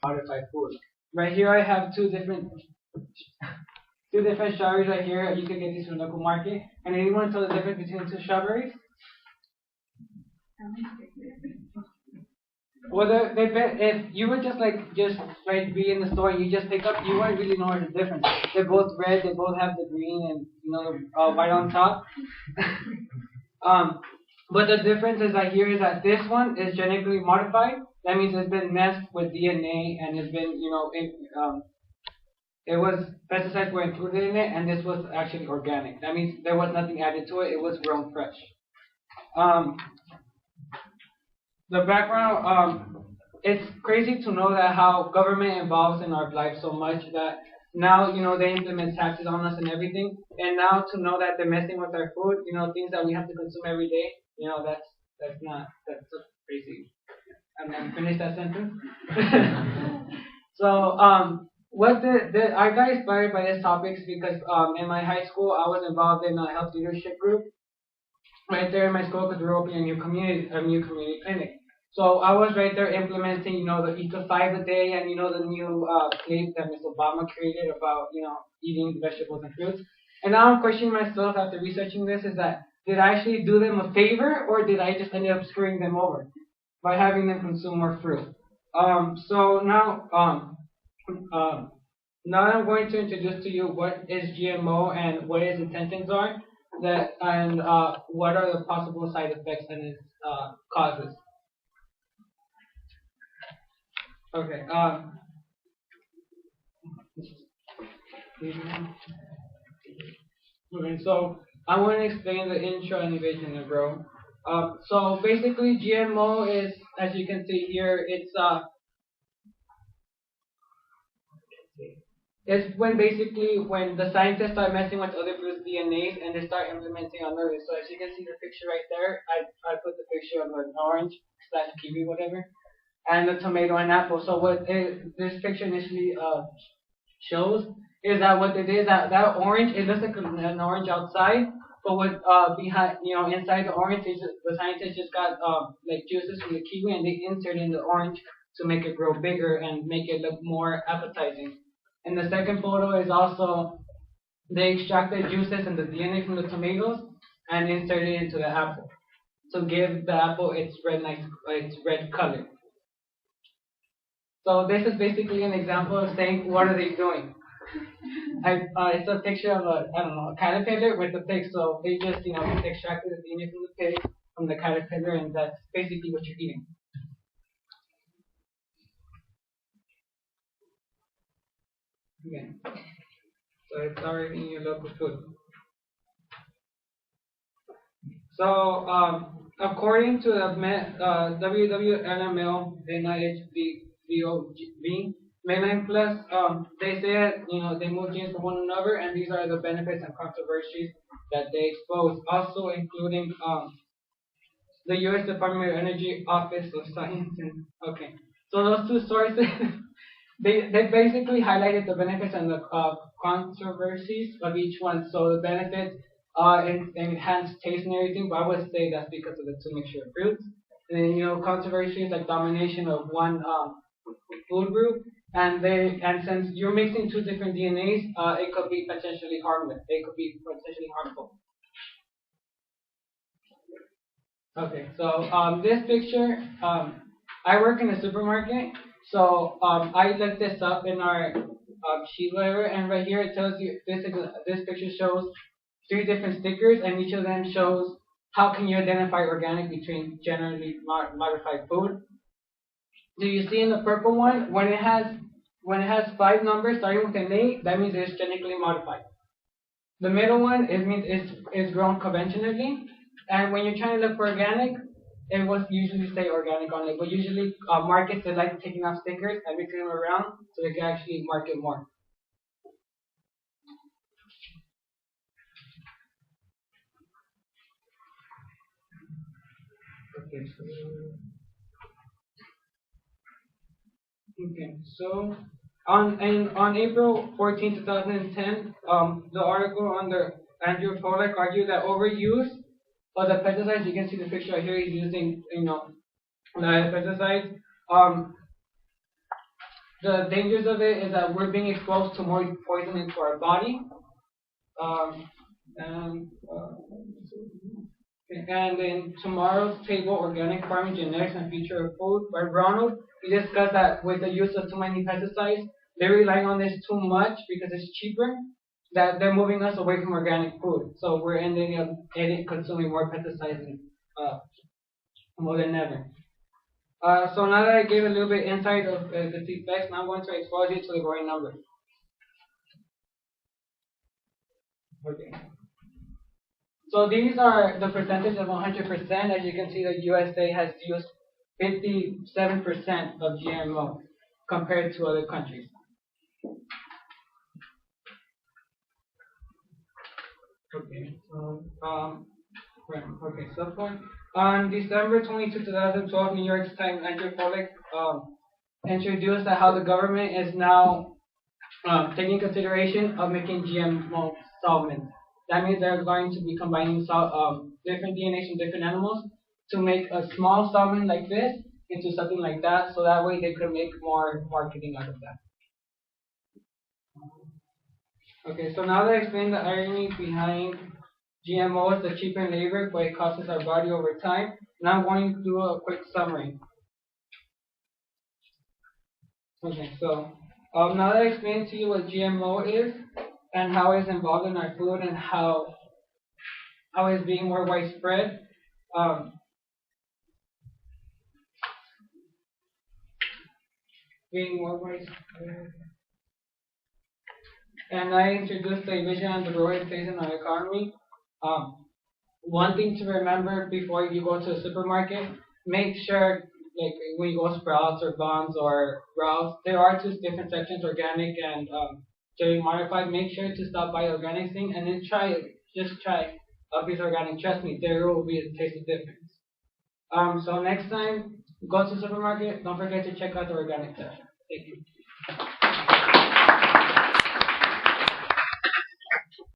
modified food. Right here I have two different strawberries right here. You can get these from the local market. And anyone tell the difference between the two strawberries? Well, if you would just like be in the store and you just pick up, you wouldn't really know the difference. They're both red. They both have the green and white on top. But the difference is that here is that this one is genetically modified. That means it's been messed with DNA and it's been it was pesticides were included in it, and this was actually organic. That means there was nothing added to it. It was grown fresh. The background, it's crazy to know that how government involves in our life so much that now, they implement taxes on us and everything. And now to know that they're messing with our food, things that we have to consume every day, that's so crazy. I'm going to finish that sentence. So, I got inspired by this topic because in my high school, I was involved in a health leadership group right there in my school because we were opening a new community clinic. So I was right there implementing, the eat to 5 a day and, the new plate that Ms. Obama created about, eating vegetables and fruits. And now I'm questioning myself after researching this is that did I actually do them a favor or did I just end up screwing them over by having them consume more fruit? So now I'm going to introduce to you what is GMO and what its intentions are, and what are the possible side effects and its causes. Okay. Okay. So I want to explain the intro and evasion of grow. So basically, GMO is, as you can see here, it's when the scientists start messing with other fruits' DNAs and they start implementing on others. So as you can see the picture right there, I put the picture of an orange / kiwi, whatever, and the tomato and apple. So this picture initially shows is that what it is that orange, it looks like an orange outside, but what behind inside the orange is the scientists just got like juices from the kiwi and they insert in the orange to make it grow bigger and make it look more appetizing. And the second photo is also they extracted juices and the DNA from the tomatoes and inserted it into the apple to give the apple its red color. So this is basically an example of saying what are they doing. It's a picture of a caterpillar with a pig. So they just extracted the DNA from the pig from the caterpillar, and that's basically what you're eating. Okay. So it's already in your local food. So according to the WWNML NIHVOV Mainline Plus, they say that they move genes from one another, and these are the benefits and controversies that they expose. Also including the U.S. Department of Energy Office of Science and So those two sources. They basically highlighted the benefits and the controversies of each one. So the benefits enhanced taste and everything, but I would say that's because of the two mixture of fruits. And then controversies like domination of one food group, and since you're mixing two different DNAs, it could be potentially harmless. It could be potentially harmful. Okay, so this picture, I work in a supermarket. So I looked this up in our sheet whatever, and right here it tells you this picture shows 3 different stickers, and each of them shows how can you identify organic between generally modified food. Do you see in the purple one when it has 5 numbers starting with an 8, that means it's genetically modified. The middle one means it's grown conventionally, and when you're trying to look for organic, it will usually say organic on it, but usually markets, they like taking off stickers and mixing them around so they can actually market more. Okay, so on April 14, 2010, the article under Andrew Pollack argued that overuse of the pesticides, you can see the picture right here, he's using, the pesticides, The dangers of it is that we're being exposed to more poison into our body. Um, and in tomorrow's table, organic farming, genetics, and future of food by Ronald, we discussed that with the use of too many pesticides, they're relying on this too much because it's cheaper. That they're moving us away from organic food, so we're ending up consuming more pesticides uh, more than ever. So now that I gave a little bit insight of the effects, now I'm going to expose you to the growing numbers. Okay. So these are the percentage of 100%. As you can see, the USA has used 57% of GMO compared to other countries. Okay. So okay. So far, on December 22, 2012, New York Times Andrew Pollack introduced that how the government is now taking consideration of making GMO solvents. That means they're going to be combining different DNAs from different animals to make a small solvent like this into something like that, so that way they could make more marketing out of that. Okay, so now that I explained the irony behind GMOs, the cheaper in labor, but it costs our body over time, now I'm going to do a quick summary. Okay, so now that I explained to you what GMO is and how it's involved in our food and how it's being more widespread, being more widespread, and I introduced the vision and the role it plays in our economy. One thing to remember before you go to the supermarket, make sure, like when you go Sprouts or Bonds or Ralph's, there are two different sections, organic and genetically modified. Make sure to stop by the organic thing and then try it. Just try a piece of organic. Trust me, there will be a taste of difference. So next time, go to the supermarket, don't forget to check out the organic section. Thank you.